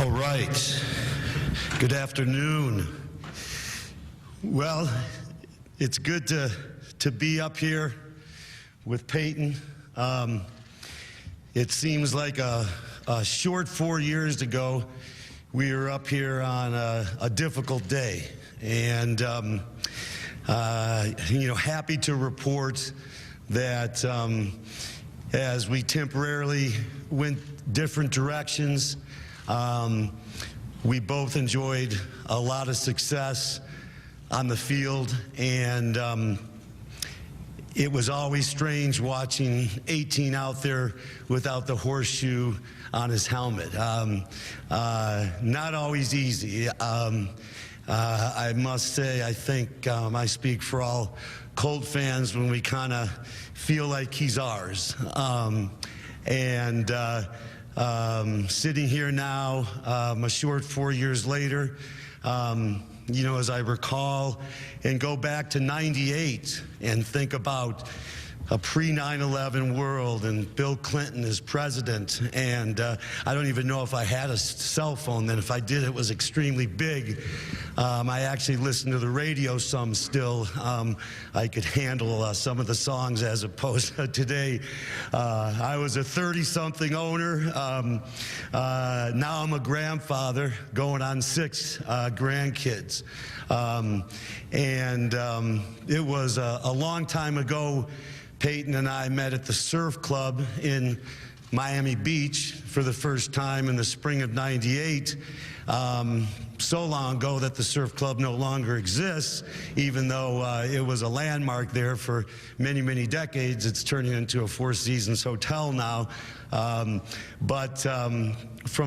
All right. Good afternoon. Well, it's good to be up here with Peyton. It seems like a short 4 years ago, we were up here on a difficult day. And, happy to report that as we temporarily went different directions, we both enjoyed a lot of success on the field, and it was always strange watching 18 out there without the horseshoe on his helmet. Not always easy. I must say, I think I speak for all Colt fans when we kind of feel like he's ours. Sitting here now, a short 4 years later, as I recall and go back to '98 and think about a pre-9/11 world and Bill Clinton as president, and I don't even know if I had a cell phone then. If I did, it was extremely big. I actually listened to the radio some still. I could handle some of the songs as opposed to today. I was a 30-something owner. Now I'm a grandfather going on 6 grandkids. It was a long time ago. Peyton and I met at the surf club in Miami Beach for the first time in the spring of '98. So long ago that the surf club no longer exists, even though it was a landmark there for many, many decades. It's turning into a 4 Seasons hotel now. From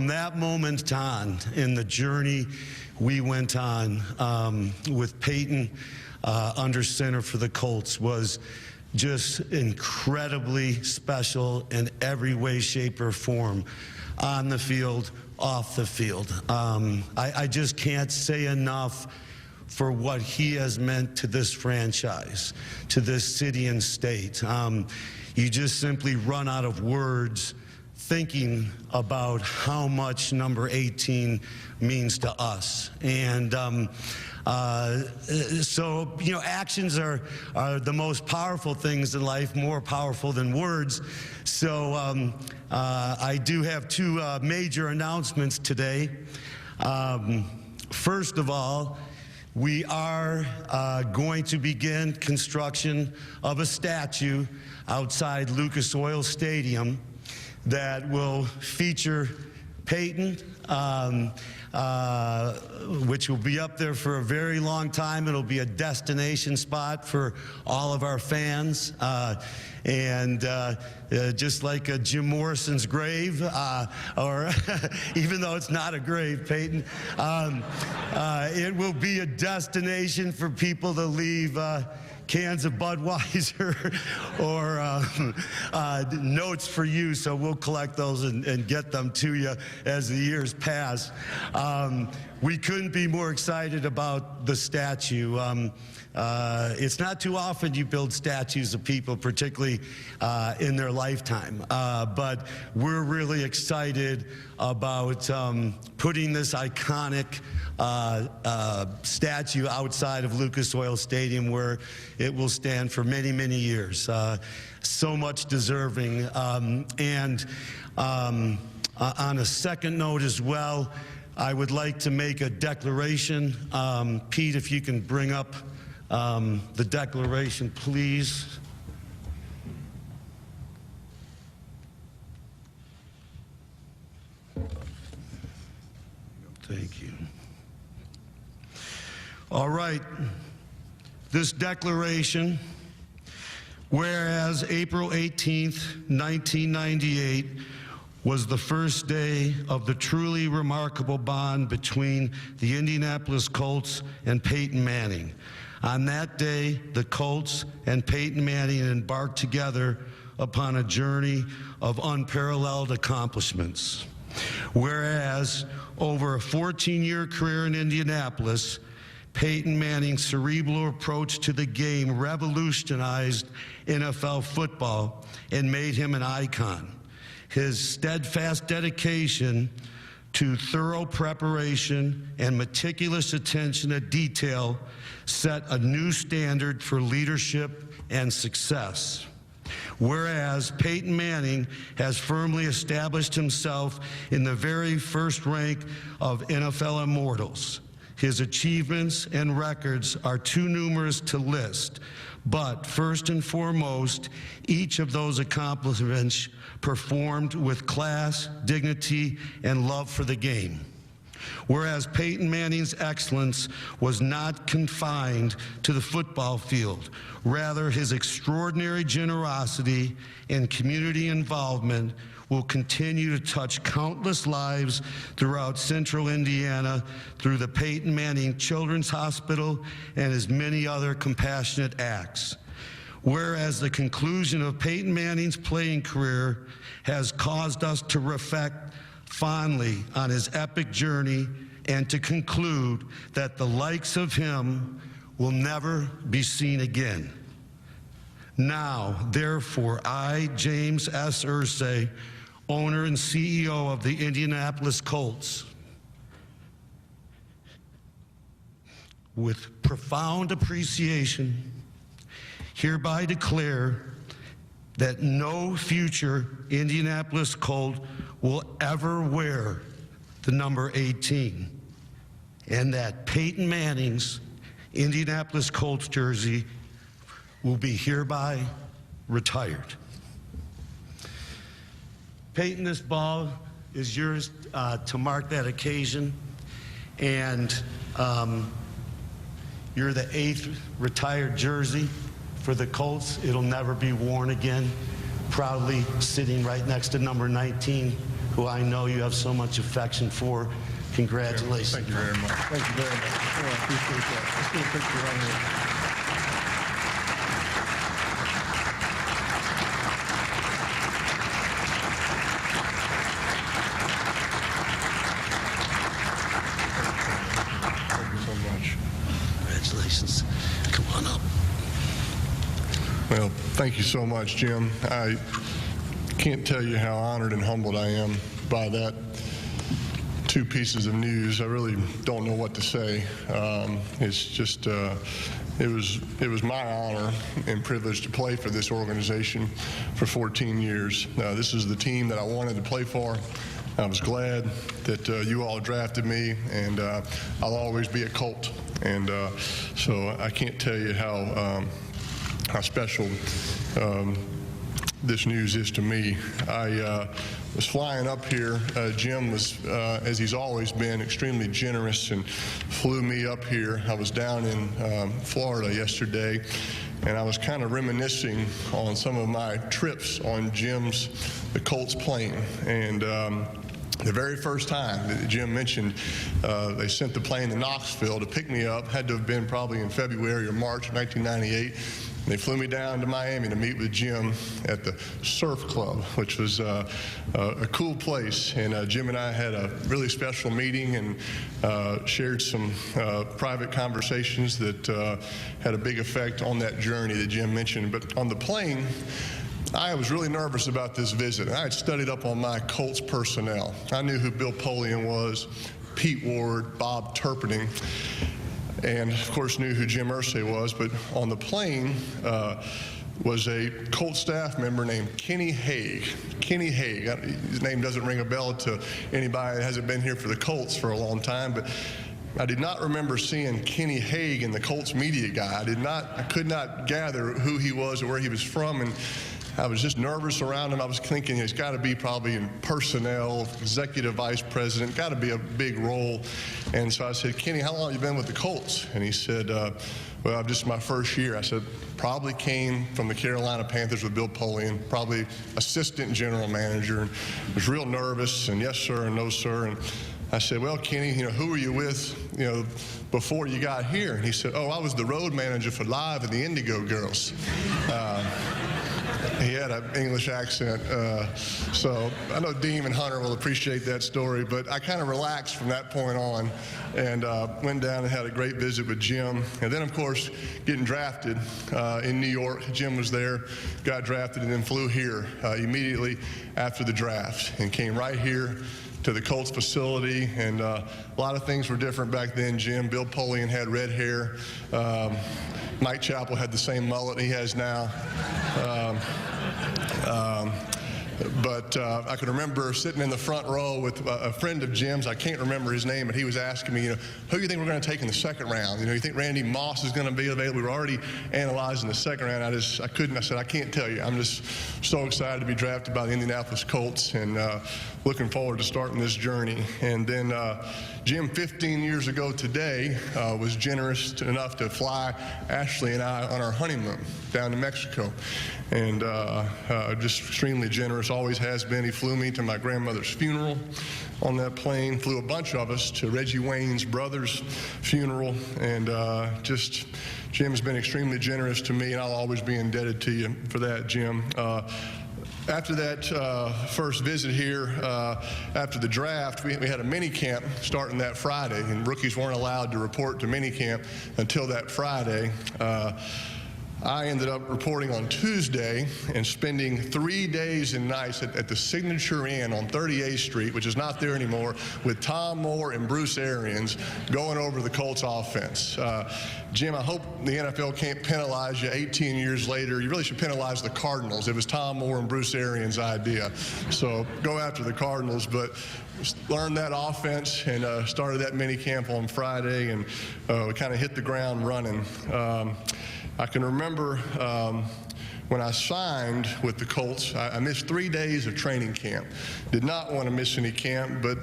that moment on in the journey we went on with Peyton under center for the Colts was just incredibly special in every way, shape, or form, on the field, off the field. I just can't say enough for what he has meant to this franchise, to this city and state. You just simply run out of words thinking about how much number 18 means to us. And actions are the most powerful things in life, more powerful than words. So I do have 2 major announcements today. First of all, we are going to begin construction of a statue outside Lucas Oil Stadium that will feature Peyton, which will be up there for a very long time. It'll be a destination spot for all of our fans. Just like Jim Morrison's grave, or even though it's not a grave, Peyton, it will be a destination for people to leave cans of Budweiser or notes for you, so we'll collect those and get them to you as the years pass. We couldn't be more excited about the statue. It's not too often you build statues of people, particularly in their lifetime, but we're really excited about putting this iconic statue outside of Lucas Oil Stadium, where it will stand for many, many years. So much deserving. On a second note as well, I would like to make a declaration. Pete, if you can bring up the declaration, please. Thank you. All right. This declaration, whereas April 18th, 1998, was the first day of the truly remarkable bond between the Indianapolis Colts and Peyton Manning. On that day, the Colts and Peyton Manning embarked together upon a journey of unparalleled accomplishments. Whereas, over a 14-year career in Indianapolis, Peyton Manning's cerebral approach to the game revolutionized NFL football and made him an icon. His steadfast dedication to thorough preparation and meticulous attention to detail set a new standard for leadership and success. Whereas Peyton Manning has firmly established himself in the very first rank of NFL immortals. His achievements and records are too numerous to list, but first and foremost, each of those accomplishments performed with class, dignity, and love for the game. Whereas Peyton Manning's excellence was not confined to the football field. Rather, his extraordinary generosity and community involvement will continue to touch countless lives throughout central Indiana through the Peyton Manning Children's Hospital and his many other compassionate acts. Whereas the conclusion of Peyton Manning's playing career has caused us to reflect fondly on his epic journey and to conclude that the likes of him will never be seen again. Now, therefore, I, James S. Irsay, owner and CEO of the Indianapolis Colts, with profound appreciation, hereby declare that no future Indianapolis Colt will ever wear the number 18, and that Peyton Manning's Indianapolis Colts jersey will be hereby retired. Peyton, this ball is yours to mark that occasion, and you're the 8th retired jersey for the Colts. It'll never be worn again. Proudly sitting right next to number 19, who I know you have so much affection for. Congratulations. Thank you very much. Thank you very much. Oh, I appreciate that. Let's get a picture right here. Congratulations. Come on up. Well, thank you so much, Jim. I can't tell you how honored and humbled I am by that 2 pieces of news. I really don't know what to say. It's just, it was my honor and privilege to play for this organization for 14 years. This is the team that I wanted to play for. I was glad that you all drafted me, and I'll always be a Colt. And so I can't tell you how special this news is to me. I was flying up here. Jim was, as he's always been, extremely generous and flew me up here. I was down in Florida yesterday, and I was kind of reminiscing on some of my trips on the Colts plane. And the very first time that Jim mentioned, they sent the plane to Knoxville to pick me up. Had to have been probably in February or March of 1998. They flew me down to Miami to meet with Jim at the Surf Club, which was a cool place. And Jim and I had a really special meeting and shared some private conversations that had a big effect on that journey that Jim mentioned. But on the plane, I was really nervous about this visit. I had studied up on my Colts personnel. I knew who Bill Polian was, Pete Ward, Bob Turpinning, and of course knew who Jim Irsay was. But on the plane was a Colts staff member named Kenny Haig. Kenny Haig, his name doesn't ring a bell to anybody that hasn't been here for the Colts for a long time, but I did not remember seeing Kenny Haig in the Colts media guy. I could not gather who he was or where he was from, and I was just nervous around him. I was thinking he's got to be probably in personnel, executive vice president, got to be a big role. And so I said, Kenny, how long have you been with the Colts? And he said, well, this is my first year. I said, probably came from the Carolina Panthers with Bill Polian, probably assistant general manager, and was real nervous, and yes, sir, and no, sir. And I said, well, Kenny, who were you with, before you got here? And he said, oh, I was the road manager for Live and the Indigo Girls. He had an English accent, so I know Dean and Hunter will appreciate that story, but I kind of relaxed from that point on and went down and had a great visit with Jim. And then, of course, getting drafted in New York. Jim was there, got drafted, and then flew here immediately after the draft and came right here to the Colts facility, and a lot of things were different back then, Jim. Bill Polian had red hair. Mike Chappell had the same mullet he has now. But I can remember sitting in the front row with a friend of Jim's. I can't remember his name, but he was asking me, who do you think we're going to take in the second round? You think Randy Moss is going to be available? We were already analyzing the second round. I said, I can't tell you. I'm just so excited to be drafted by the Indianapolis Colts, and looking forward to starting this journey. And then Jim, 15 years ago today, was generous enough to fly Ashley and I on our honeymoon down to Mexico. And just extremely generous, always has been. He flew me to my grandmother's funeral on that plane, flew a bunch of us to Reggie Wayne's brother's funeral, and Jim's been extremely generous to me, and I'll always be indebted to you for that, Jim. After that first visit here, after the draft, we had a mini camp starting that Friday, and rookies weren't allowed to report to mini camp until that Friday. I ended up reporting on Tuesday and spending 3 days and nights at the Signature Inn on 38th Street, which is not there anymore, with Tom Moore and Bruce Arians going over the Colts offense. Jim, I hope the NFL can't penalize you 18 years later. You really should penalize the Cardinals. It was Tom Moore and Bruce Arians' idea. So go after the Cardinals, but learned that offense and started that mini camp on Friday, and we kind of hit the ground running. I can remember when I signed with the Colts, I missed 3 days of training camp. Did not want to miss any camp, but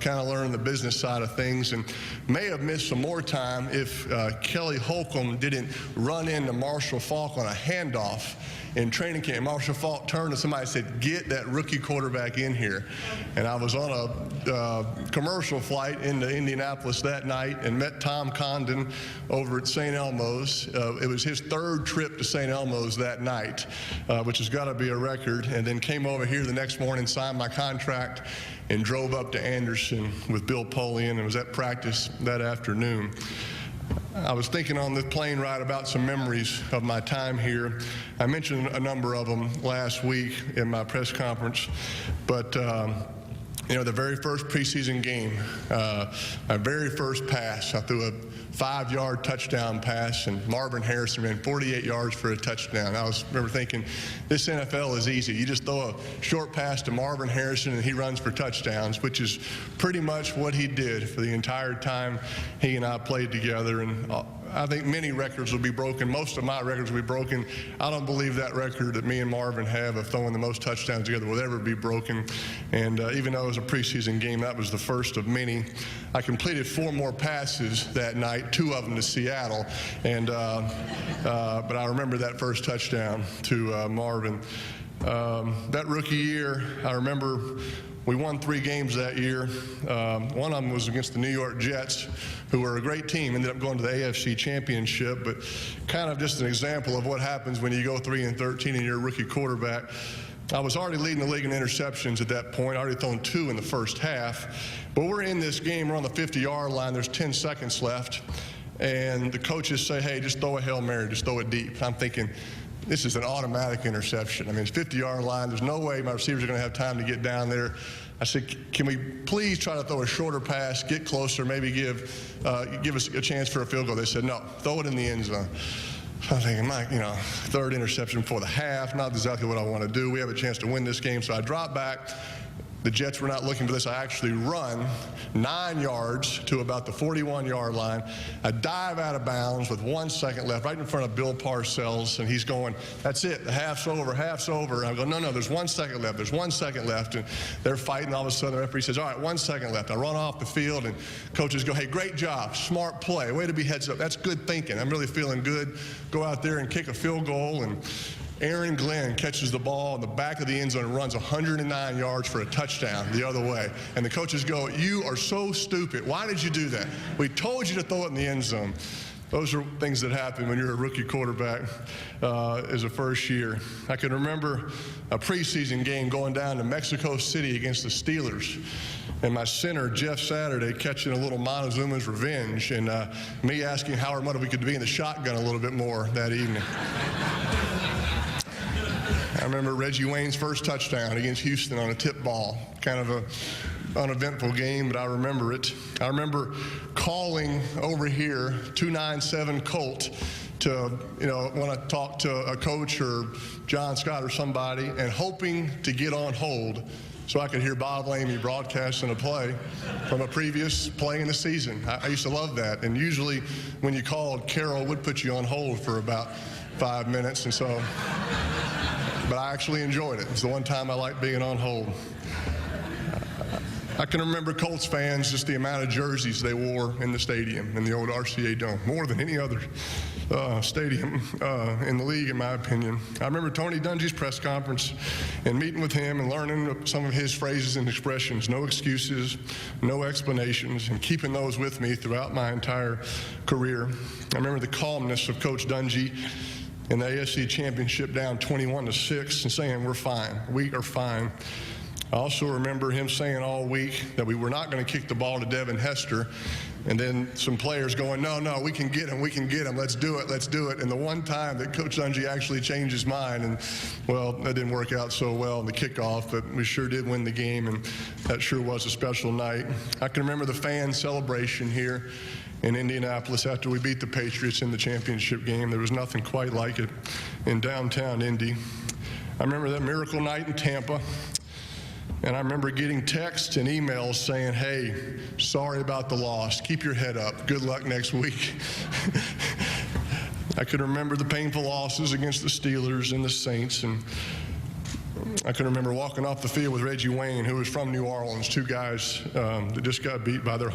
kind of learned the business side of things, and may have missed some more time if Kelly Holcomb didn't run into Marshall Faulk on a handoff in training camp. Marshall Faulk turned to somebody and said, "Get that rookie quarterback in here." And I was on a commercial flight into Indianapolis that night and met Tom Condon over at St. Elmo's. It was his third trip to St. Elmo's that night, which has got to be a record. And then came over here the next morning, signed my contract, and drove up to Anderson with Bill Polian, and was at practice that afternoon. I was thinking on the plane ride about some memories of my time here. I mentioned a number of them last week in my press conference, but the very first preseason game, my very first pass, I threw a 5-yard touchdown pass, and Marvin Harrison ran 48 yards for a touchdown. I remember thinking, this NFL is easy. You just throw a short pass to Marvin Harrison and he runs for touchdowns, which is pretty much what he did for the entire time he and I played together. And I think many records will be broken. Most of my records will be broken. I don't believe that record that me and Marvin have of throwing the most touchdowns together will ever be broken. And even though it was a preseason game, that was the first of many. I completed 4 more passes that night, 2 of them to Seattle. And but I remember that first touchdown to Marvin. That rookie year, I remember we won 3 games that year. One of them was against the New York Jets, who were a great team, ended up going to the AFC Championship, but kind of just an example of what happens when you go 3-13 and you're a rookie quarterback. I was already leading the league in interceptions at that point, already thrown 2 in the first half. But we're in this game, we're on the 50-yard line, there's 10 seconds left, and the coaches say, hey, just throw a Hail Mary, just throw it deep. I'm thinking, this is an automatic interception. I mean, it's 50-yard line. There's no way my receivers are going to have time to get down there. I said, can we please try to throw a shorter pass, get closer, maybe give us a chance for a field goal? They said, no, throw it in the end zone. I'm thinking, Mike, third interception before the half, not exactly what I want to do. We have a chance to win this game. So I drop back. The Jets were not looking for this. I actually run 9 yards to about the 41-yard line. I dive out of bounds with 1 second left, right in front of Bill Parcells, and he's going, that's it, the half's over, half's over. And I go, no, there's 1 second left, there's 1 second left. And they're fighting. All of a sudden, the referee says, all right, 1 second left. I run off the field, and coaches go, hey, great job, smart play, way to be heads up. That's good thinking. I'm really feeling good. Go out there and kick a field goal, and Aaron Glenn catches the ball in the back of the end zone and runs 109 yards for a touchdown the other way. And the coaches go, you are so stupid. Why did you do that? We told you to throw it in the end zone. Those are things that happen when you're a rookie quarterback as a first year. I can remember a preseason game going down to Mexico City against the Steelers. And my center, Jeff Saturday, catching a little Montezuma's revenge, and me asking Howard Mudd if we could be in the shotgun a little bit more that evening. I remember Reggie Wayne's first touchdown against Houston on a tip ball, kind of a uneventful game, but I remember it. I remember calling over here 297 Colt to, want to talk to a coach or John Scott or somebody, and hoping to get on hold so I could hear Bob Lamey broadcasting a play from a previous play in the season. I used to love that. And usually when you called, Carol would put you on hold for about 5 minutes. And so, but I actually enjoyed it. It's the one time I liked being on hold. I can remember Colts fans, just the amount of jerseys they wore in the stadium, in the old RCA Dome, more than any other stadium in the league, in my opinion. I remember Tony Dungy's press conference and meeting with him and learning some of his phrases and expressions, no excuses, no explanations, and keeping those with me throughout my entire career. I remember the calmness of Coach Dungy in the AFC Championship down 21-6 and saying, "We're fine, we are fine." I also remember him saying all week that we were not going to kick the ball to Devin Hester, and then some players going, no, we can get him, let's do it. And the one time that Coach Dungy actually changed his mind, and, well, that didn't work out so well in the kickoff, but we sure did win the game, and that sure was a special night. I can remember the fan celebration here in Indianapolis after we beat the Patriots in the championship game. There was nothing quite like it in downtown Indy. I remember that miracle night in Tampa. And I remember getting texts and emails saying, "Hey, sorry about the loss. Keep your head up. Good luck next week." I could remember the painful losses against the Steelers and the Saints. And I can remember walking off the field with Reggie Wayne, who was from New Orleans, two guys that just got beat by their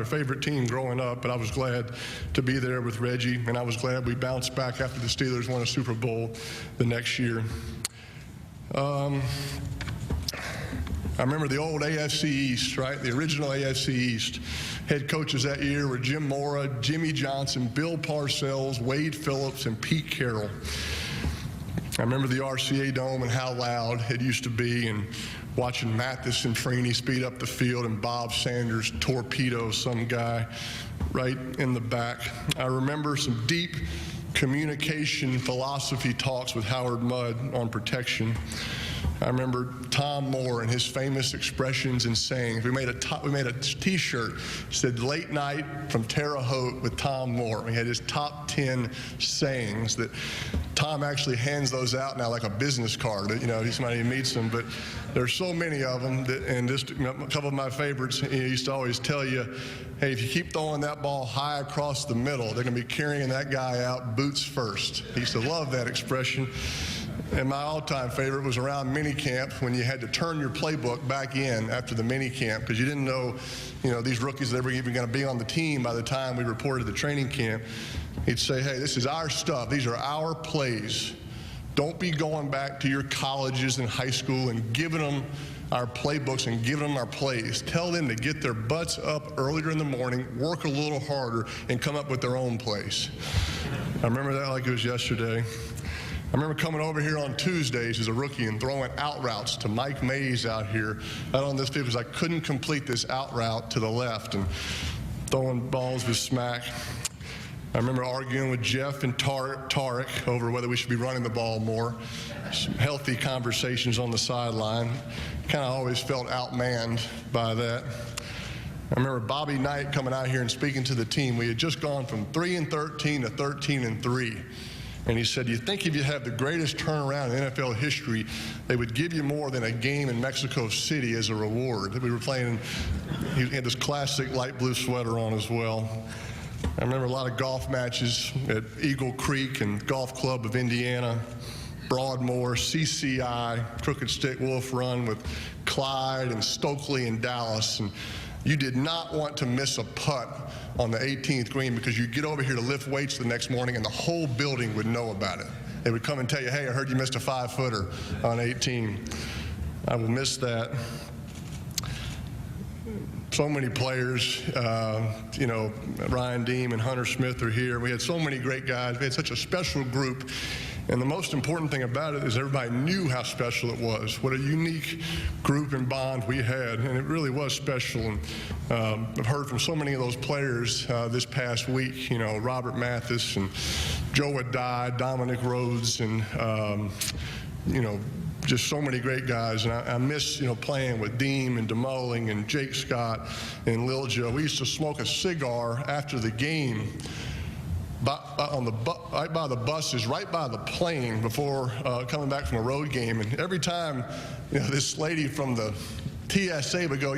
favorite team growing up. But I was glad to be there with Reggie, and I was glad we bounced back after the Steelers won a Super Bowl the next year. I remember the old AFC East, right? The original AFC East. Head coaches that year were Jim Mora, Jimmy Johnson, Bill Parcells, Wade Phillips, and Pete Carroll. I remember the RCA Dome and how loud it used to be, and watching Mathis and Freeney speed up the field and Bob Sanders torpedo some guy right in the back. I remember some deep communication philosophy talks with Howard Mudd on protection. I remember Tom Moore and his famous expressions and sayings. We made a T-shirt that said "Late Night from Terre Haute with Tom Moore." We had his top 10 sayings that Tom actually hands those out now like a business card. Somebody meets them, but there's so many of them. And just a couple of my favorites. He used to always tell you, "Hey, if you keep throwing that ball high across the middle, they're going to be carrying that guy out boots first." He used to love that expression. And my all-time favorite was around minicamp, when you had to turn your playbook back in after the minicamp because you didn't know, these rookies that were even going to be on the team by the time we reported the training camp. He'd say, "Hey, this is our stuff. These are our plays. Don't be going back to your colleges and high school and giving them our playbooks and giving them our plays. Tell them to get their butts up earlier in the morning, work a little harder, and come up with their own plays." I remember that like it was yesterday. I remember coming over here on Tuesdays as a rookie and throwing out routes to Mike Mays out here, out on this field, because I couldn't complete this out route to the left, and throwing balls with smack. I remember arguing with Jeff and Tarek over whether we should be running the ball more. Some healthy conversations on the sideline. Kind of always felt outmanned by that. I remember Bobby Knight coming out here and speaking to the team. We had just gone from 3-13 to 13-3. And he said, "You think if you have the greatest turnaround in NFL history, they would give you more than a game in Mexico City as a reward." We were playing, he had this classic light blue sweater on as well. I remember a lot of golf matches at Eagle Creek and Golf Club of Indiana, Broadmoor, CCI, Crooked Stick Wolf Run with Clyde and Stokely and Dallas. And you did not want to miss a putt on the 18th green, because you'd get over here to lift weights the next morning and the whole building would know about it. They would come and tell you, "Hey, I heard you missed a 5-footer on 18. I will miss that. So many players, Ryan Deem and Hunter Smith are here. We had so many great guys. We had such a special group. And the most important thing about it is everybody knew how special it was. What a unique group and bond we had, and it really was special. And I've heard from so many of those players this past week, Robert Mathis and Joe Adai, Dominic Rhodes, and, just so many great guys, and I miss, playing with Deem and DeMolling and Jake Scott and Lil Joe. We used to smoke a cigar after the game right by the buses, right by the plane before coming back from a road game. And every time, this lady from the TSA would go,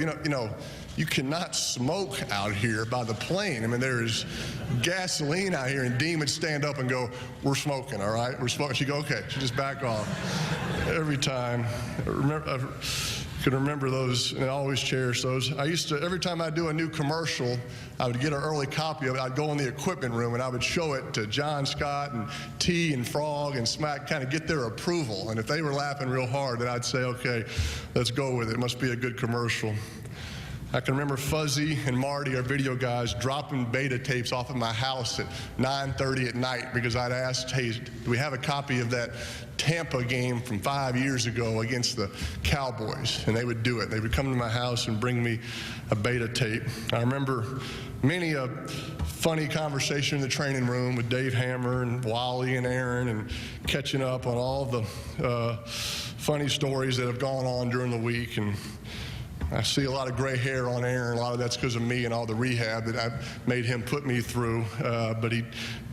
you cannot smoke out here by the plane. I mean, there is gasoline out here, and Dean would stand up and go, "We're smoking, all right? We're smoking." She'd go, "Okay." She'd just back off every time. I can remember those, and I always cherish those. I used to, every time I do a new commercial, I would get an early copy of it. I'd go in the equipment room, and I would show it to John Scott and T and Frog and Smack, kind of get their approval. And if they were laughing real hard, then I'd say, "Okay, let's go with it. It must be a good commercial." I can remember Fuzzy and Marty, our video guys, dropping beta tapes off at my house at 9:30 at night because I'd asked, "Hey, do we have a copy of that Tampa game from 5 years ago against the Cowboys?" And they would do it. They would come to my house and bring me a beta tape. I remember many a funny conversation in the training room with Dave Hammer and Wally and Aaron, and catching up on all the funny stories that have gone on during the week. And I see a lot of gray hair on Aaron. A lot of that's because of me and all the rehab that I made him put me through. But he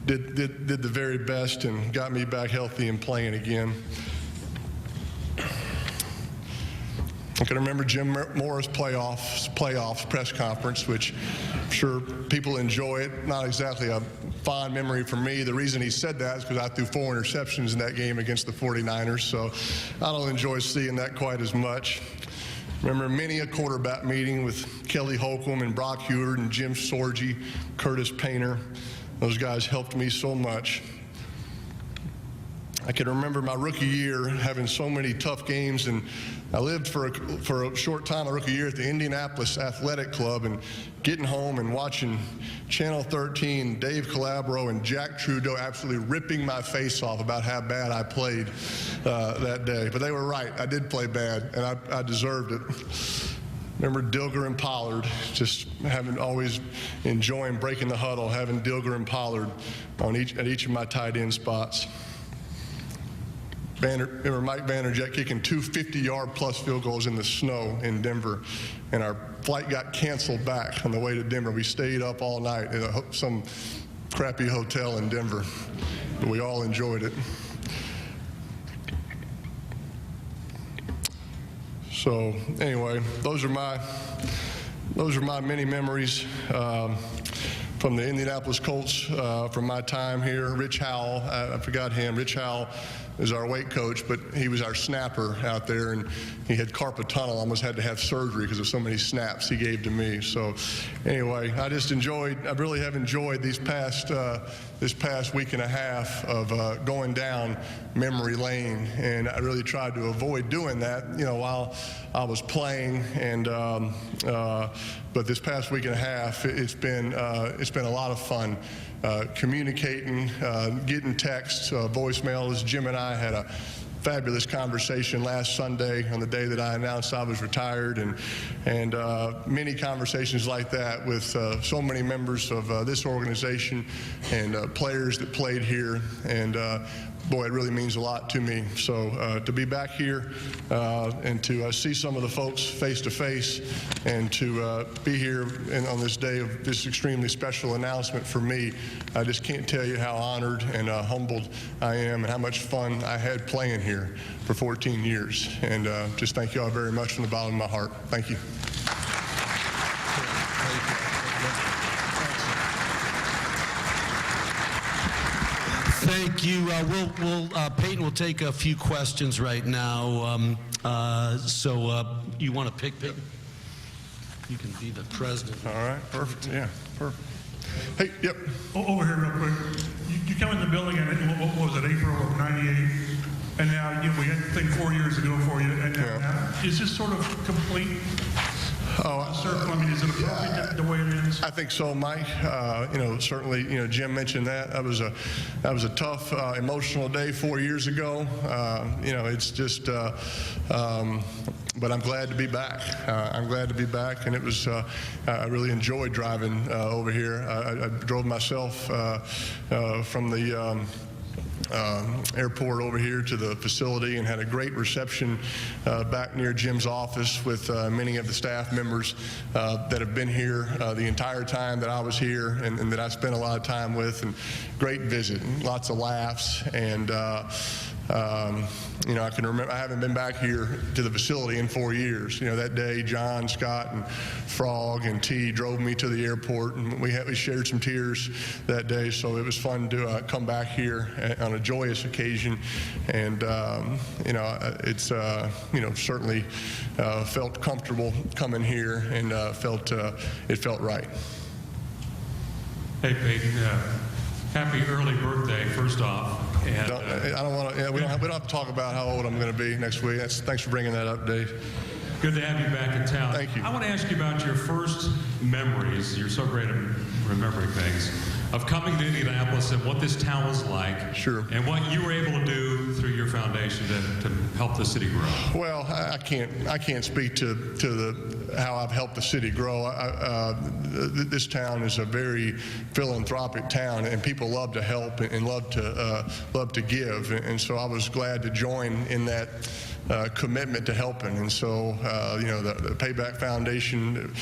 did the very best and got me back healthy and playing again. I can remember Jim Mora's playoffs press conference, which I'm sure people enjoy it. Not exactly a fond memory for me. The reason he said that is because I threw 4 interceptions in that game against the 49ers, so I don't enjoy seeing that quite as much. Remember many a quarterback meeting with Kelly Holcomb and Brock Heward and Jim Sorgi, Curtis Painter. Those guys helped me so much. I can remember my rookie year having so many tough games, and I lived for a short time my rookie year at the Indianapolis Athletic Club, and getting home and watching Channel 13, Dave Calabro and Jack Trudeau absolutely ripping my face off about how bad I played that day. But they were right. I did play bad, and I deserved it. Remember Dilger and Pollard, just always enjoying breaking the huddle, having Dilger and Pollard at each of my tight end spots. Remember Mike Vanderjagt kicking 2 50-yard plus field goals in the snow in Denver, and our flight got canceled back on the way to Denver. We stayed up all night at some crappy hotel in Denver, but we all enjoyed it. So anyway, those are my many memories from the Indianapolis Colts from my time here. Rich Howell, I forgot him. Rich Howell is our weight coach, but he was our snapper out there, and he had carpal tunnel, almost had to have surgery because of so many snaps he gave to me. So anyway, I really have enjoyed this past week and a half of going down memory lane, and I really tried to avoid doing that, while I was playing. And but this past week and a half, it's been a lot of fun. Communicating, getting texts, voicemails. Jim and I had a fabulous conversation last Sunday on the day that I announced I was retired, and many conversations like that with so many members of this organization and players that played here, and boy, it really means a lot to me. So to be back here and to see some of the folks face to face, and to be here on this day of this extremely special announcement for me, I just can't tell you how honored and humbled I am, and how much fun I had playing here for 14 years. And just thank you all very much from the bottom of my heart. Thank you. Thank you. Peyton will take a few questions right now. You want to pick, Peyton? You can be the president. All right, perfect. Yeah, perfect. Hey, yep. Over here real quick. You come in the building, and what was it, April of '98? And now we had the thing 4 years ago for you, and now is this sort of complete? Circle. I mean, is it appropriate the way it is? I think so, Mike. Certainly, Jim mentioned that. That was a tough, emotional day 4 years ago. It's just, but I'm glad to be back. I'm glad to be back, and it was. I really enjoyed driving over here. I drove myself from the airport over here to the facility and had a great reception back near Jim's office with many of the staff members that have been here the entire time that I was here and that I spent a lot of time with. And great visit, lots of laughs, and you know, I can remember, I haven't been back here to the facility in 4 years. You know, that day, John, Scott, and Frog and T drove me to the airport, and we shared some tears that day, so it was fun to come back here on a joyous occasion. And, you know, it's, you know, certainly felt comfortable coming here and it felt right. Hey, Peyton, happy early birthday, first off. And, I don't want to. Yeah, we don't have to talk about how old I'm going to be next week. Thanks for bringing that up, Dave. Good to have you back in town. Thank you. I want to ask you about your first memories. You're so great at remembering things. Of coming to Indianapolis and what this town was like. Sure. And what you were able to do through your foundation to help the city grow. Well, I can't speak to how I've helped the city grow. This town is a very philanthropic town, and people love to help and love to give. And so I was glad to join in that commitment to helping. And so, you know, the Payback Foundation,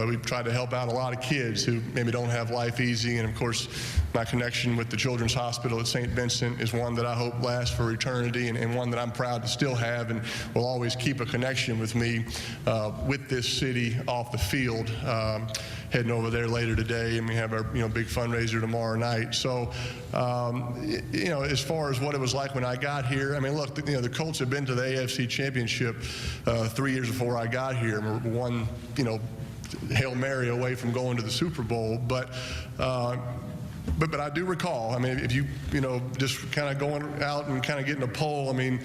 we've tried to help out a lot of kids who maybe don't have life easy. And of course, my connection with the Children's Hospital at St. Vincent is one that I hope lasts for eternity, and one that I'm proud to still have and will always keep a connection with me with this city off the field. Heading over there later today, and we have our big fundraiser tomorrow night. So, you know, as far as what it was like when I got here, I mean, look, the Colts have been to the AFC Championship 3 years before I got here. One, Hail Mary away from going to the Super Bowl, but I do recall. I mean, if you just kind of going out and kind of getting a poll, I mean,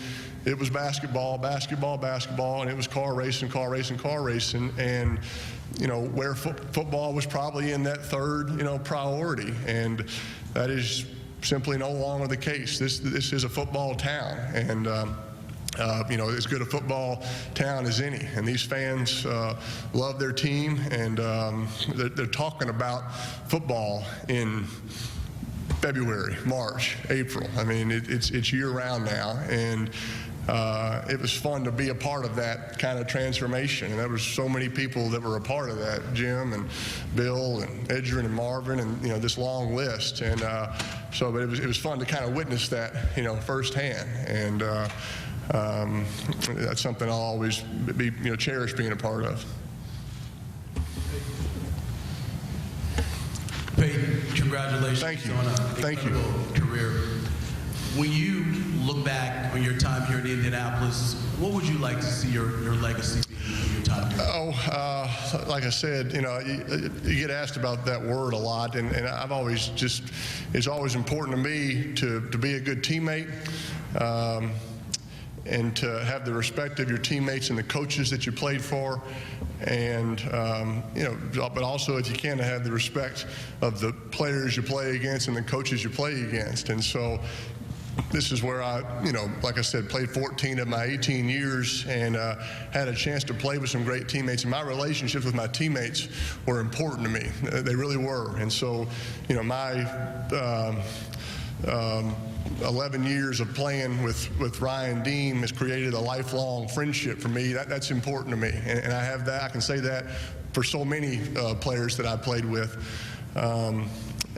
it was basketball, and it was car racing, and where football was probably in that third, priority, and that is simply no longer the case. This is a football town, and as good a football town as any. And these fans love their team, and they're talking about football in February, March, April. I mean, it's year-round now, and it was fun to be a part of that kind of transformation. And there was so many people that were a part of that, Jim and Bill and Edgerrin and Marvin, and this long list. And but it was fun to kind of witness that firsthand. And that's something I'll always be cherish being a part of. Peyton, congratulations. Thank you. On an incredible career. When you look back on your time here in Indianapolis, what would you like to see your legacy be in your time here? Like I said, you get asked about that word a lot, and I've always it's always important to me to be a good teammate, and to have the respect of your teammates and the coaches that you played for, and but also, if you can, to have the respect of the players you play against and the coaches you play against. And so this is where I, like I said, played 14 of my 18 years, and had a chance to play with some great teammates. And my relationships with my teammates were important to me. They really were. And so, my 11 years of playing with Ryan Deem has created a lifelong friendship for me. That's important to me, and I have that. I can say that for so many players that I played with.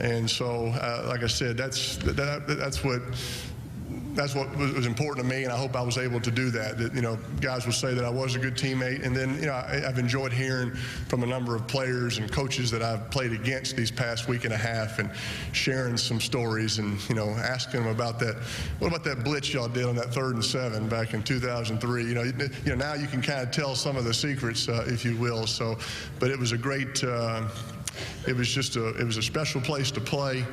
And so, like I said, that's what was important to me, and I hope I was able to do that. Guys will say that I was a good teammate, and then I've enjoyed hearing from a number of players and coaches that I've played against these past week and a half, and sharing some stories, and asking them about that. What about that blitz y'all did on that 3rd and 7 back in 2003? Now you can kind of tell some of the secrets, if you will. So, but it was a great. It was a special place to play.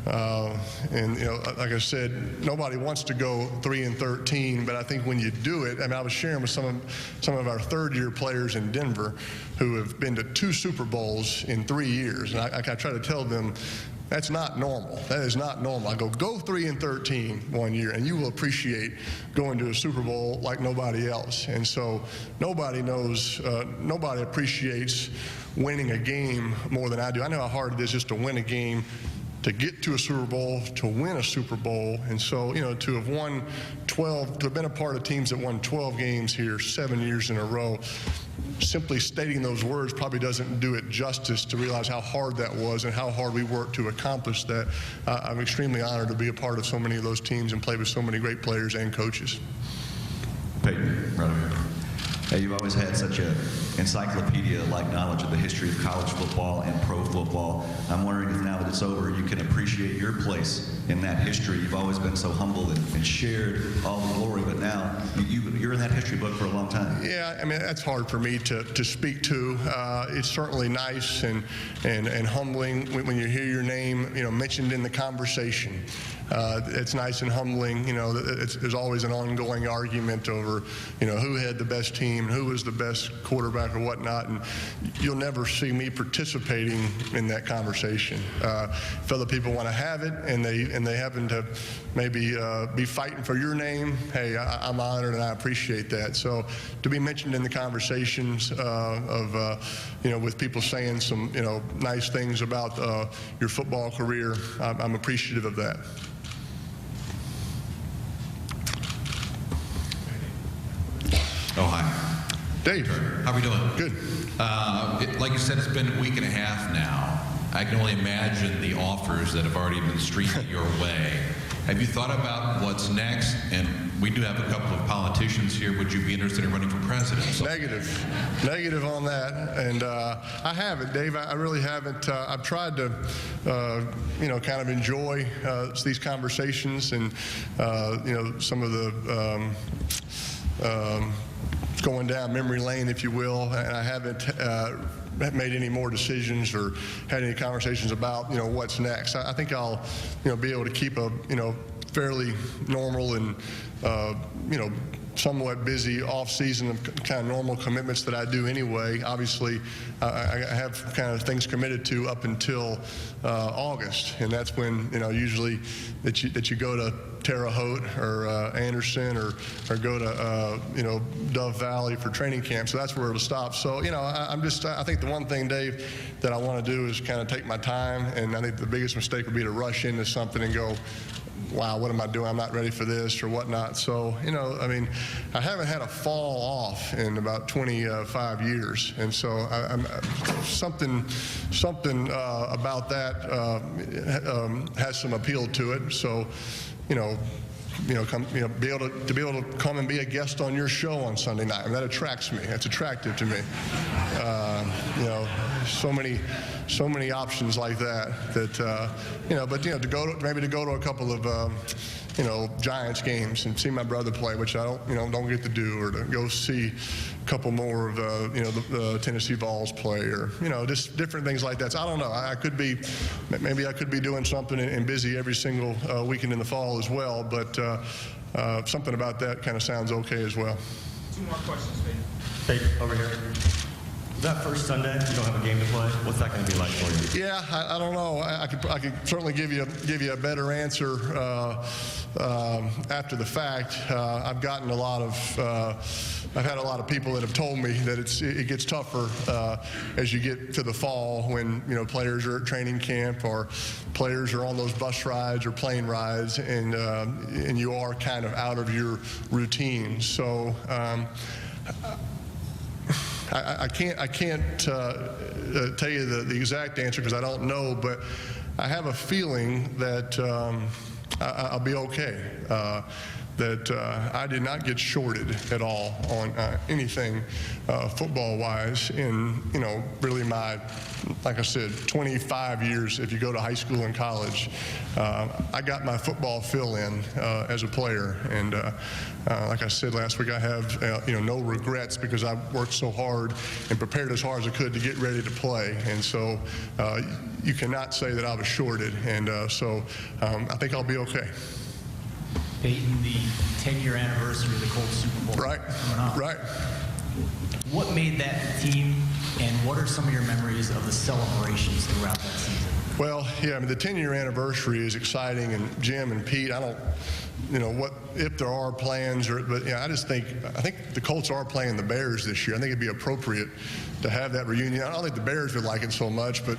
And like I said, nobody wants to go 3-13, but I think when you do it, I mean, I was sharing with some of our third-year players in Denver who have been to 2 Super Bowls in 3 years, and I try to tell them that's not normal. That is not normal. I go 3-13 one year, and you will appreciate going to a Super Bowl like nobody else. And so nobody appreciates winning a game more than I do. I know how hard it is just to win a game to get to a Super Bowl, to win a Super Bowl. And so, to have won 12, to have been a part of teams that won 12 games here 7 years in a row, simply stating those words probably doesn't do it justice to realize how hard that was and how hard we worked to accomplish that. I'm extremely honored to be a part of so many of those teams and play with so many great players and coaches. Peyton, right over here. Hey, you've always had such an encyclopedia-like knowledge of the history of college football and pro football. I'm wondering if now that it's over, you can appreciate your place in that history. You've always been so humble and shared all the glory, but now you're in that history book for a long time. Yeah, I mean, that's hard for me to speak to. It's certainly nice and humbling when you hear your name, mentioned in the conversation. It's nice and humbling. There's always an ongoing argument over, who had the best team, who was the best quarterback or whatnot, and you'll never see me participating in that conversation. If other people want to have it and they happen to maybe be fighting for your name, hey, I'm honored and I appreciate that. So to be mentioned in the conversations with people saying some, nice things about your football career, I'm appreciative of that. Oh, hi. Dave. How are we doing? Good. Like you said, it's been a week and a half now. I can only imagine the offers that have already been streaming your way. Have you thought about what's next? And we do have a couple of politicians here. Would you be interested in running for president? Negative on that. And I haven't, Dave. I really haven't. I've tried to, kind of enjoy these conversations and, some of the going down memory lane, if you will, and I haven't made any more decisions or had any conversations about, what's next. I think I'll, be able to keep a, fairly normal and, somewhat busy off season of kind of normal commitments that I do anyway. Obviously, I have kind of things committed to up until August, and that's when, usually that you go to Terre Haute or Anderson or go to Dove Valley for training camp. So that's where it'll stop. So I think the one thing, Dave, that I want to do is kind of take my time, and I think the biggest mistake would be to rush into something and go, wow, what am I doing? I'm not ready for this or whatnot. So, I haven't had a fall off in about 25 years. And so I'm something about that has some appeal to it. So, be able to come and be a guest on your show on Sunday night. And that attracts me. That's attractive to me. So many options like that. But to go to a couple of Giants games and see my brother play, which I don't get to do, or to go see a couple more of the Tennessee Vols play, or just different things like that. So I don't know. Maybe I could be doing something and busy every single weekend in the fall as well. But something about that kind of sounds okay as well. 2 more questions, Peyton, over here. That first Sunday, you don't have a game to play. What's that going to be like for you? Yeah, I don't know. I could certainly give you a better answer after the fact. I've gotten I've had a lot of people that have told me that it gets tougher as you get to the fall when players are at training camp or players are on those bus rides or plane rides, and you are kind of out of your routine. So. I can't tell you the exact answer because I don't know, but I have a feeling that I'll be okay. That I did not get shorted at all on anything football-wise in, really my, like I said, 25 years if you go to high school and college. I got my football fill in as a player, and like I said last week, I have no regrets because I worked so hard and prepared as hard as I could to get ready to play, and so you cannot say that I was shorted, and so I think I'll be okay. Peyton, the 10-year anniversary of the Colts Super Bowl. Right, right. What made that team, and what are some of your memories of the celebrations throughout that season? Well, yeah, the 10-year anniversary is exciting, and Jim and Pete, I don't what if there are plans, but I think the Colts are playing the Bears this year. I think it'd be appropriate to have that reunion. I don't think the Bears would like it so much, but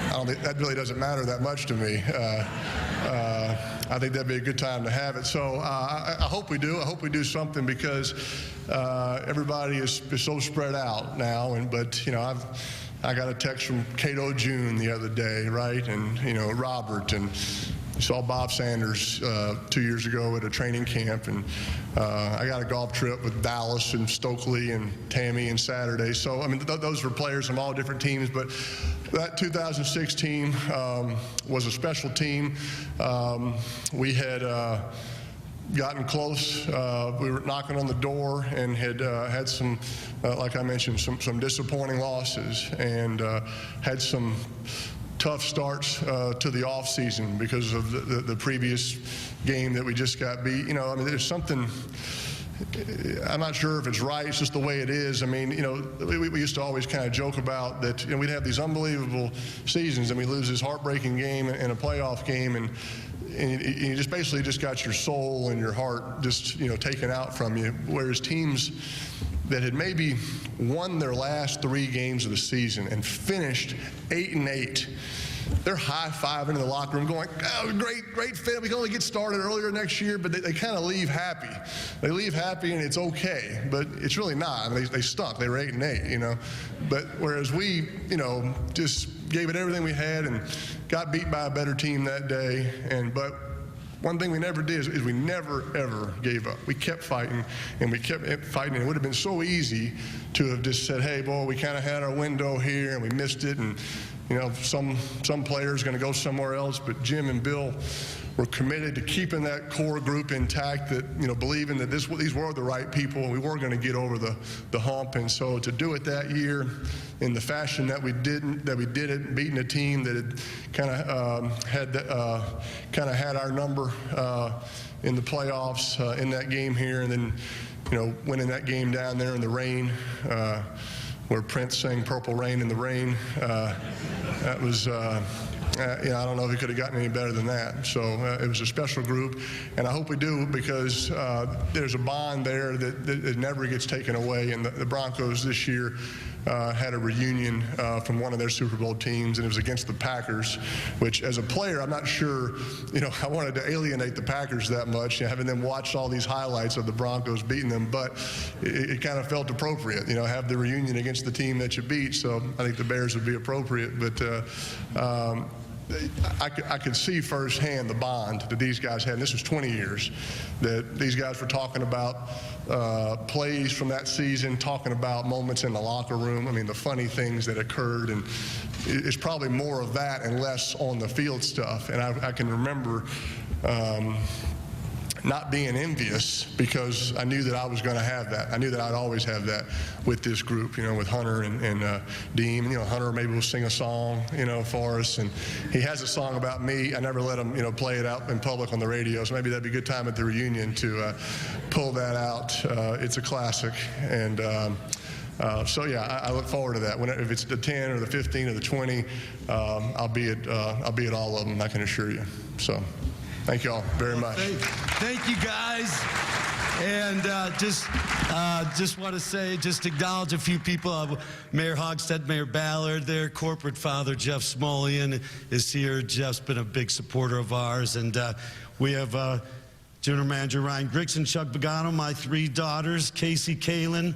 I don't think that really doesn't matter that much to me. I think that'd be a good time to have it. So I hope we do. I hope we do something because everybody is so spread out now. But I got a text from Cato June the other day, right? And Robert, and saw Bob Sanders 2 years ago at a training camp, and I got a golf trip with Dallas and Stokely and Tammy and Saturday. So those were players from all different teams, but that 2006 team was a special team. We had gotten close. We were knocking on the door and had some, like I mentioned, some disappointing losses, and had some tough starts to the off season because of the previous game that we just got beat. There's something, I'm not sure if it's right, it's just the way it is. We used to always kind of joke about that, we'd have these unbelievable seasons and we lose this heartbreaking game and a playoff game, and you just basically just got your soul and your heart just taken out from you, whereas teams that had maybe won their last 3 games of the season and finished 8-8, they're high-fiving in the locker room going, oh, great fit. We can only get started earlier next year, but they kind of leave happy. They leave happy and it's okay, but it's really not. They stunk. They were 8-8, But whereas we, just gave it everything we had and got beat by a better team that day. But one thing we never did is we never, ever gave up. We kept fighting, and we kept fighting. It would have been so easy to have just said, hey, boy, we kind of had our window here, and we missed it, and, some players going to go somewhere else. But Jim and Bill were committed to keeping that core group intact, that, believing that these were the right people, and we were going to get over the hump. And so to do it that year in the fashion that we did it, beating a team that had kind of had our number in the playoffs in that game here, and then winning that game down there in the rain, where Prince sang Purple Rain in the Rain. That was I don't know if it could have gotten any better than that. So it was a special group, and I hope we do, because there's a bond there that never gets taken away. And the Broncos this year had a reunion from one of their Super Bowl teams, and it was against the Packers, which as a player, I'm not sure, I wanted to alienate the Packers that much, having them watch all these highlights of the Broncos beating them, but it kind of felt appropriate, have the reunion against the team that you beat. So I think the Bears would be appropriate, but I could see firsthand the bond that these guys had, and this was 20 years, that these guys were talking about plays from that season, talking about moments in the locker room. The funny things that occurred, and it's probably more of that and less on the field stuff. And I can remember not being envious, because I knew that I was going to have that. I knew that I'd always have that with this group, with Hunter and Deem. Hunter maybe will sing a song, for us, and he has a song about me. I never let him, play it out in public on the radio, so maybe that'd be a good time at the reunion to pull that out. It's a classic, and so yeah, I look forward to that. If it's the 10 or the 15 or the 20, I'll be at all of them, I can assure you. So. Thank you all very much. Thank you, guys. And just want to say, just acknowledge a few people. Mayor Hogstead, Mayor Ballard, their corporate father, Jeff Smolian, is here. Jeff's been a big supporter of ours. And we have General Manager Ryan Grigson, Chuck Pagano, my 3 daughters, Casey, Kaylin,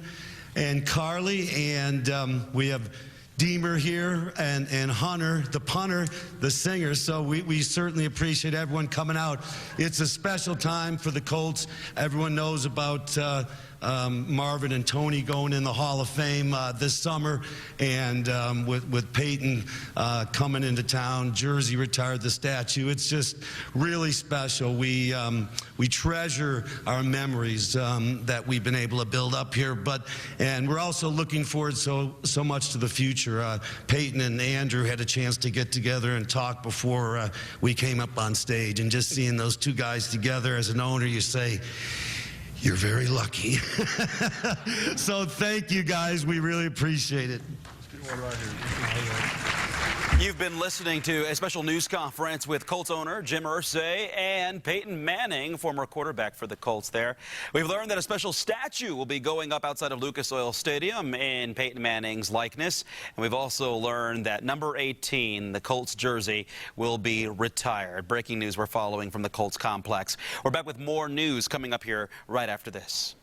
and Carly. And we have Deemer here, and Hunter, the punter, the singer. So we certainly appreciate everyone coming out. It's a special time for the Colts. Everyone knows about Marvin and Tony going in the Hall of Fame this summer, and with Peyton coming into town, Jersey retired the statue. It's just really special. We treasure our memories that we've been able to build up here, and we're also looking forward so much to the future. Peyton and Andrew had a chance to get together and talk before we came up on stage, and just seeing those 2 guys together, as an owner, you say, you're very lucky. So thank you, guys. We really appreciate it. Let's get one right here. You've been listening to a special news conference with Colts owner Jim Irsay and Peyton Manning, former quarterback for the Colts there. We've learned that a special statue will be going up outside of Lucas Oil Stadium in Peyton Manning's likeness. And we've also learned that number 18, the Colts jersey, will be retired. Breaking news we're following from the Colts complex. We're back with more news coming up here right after this.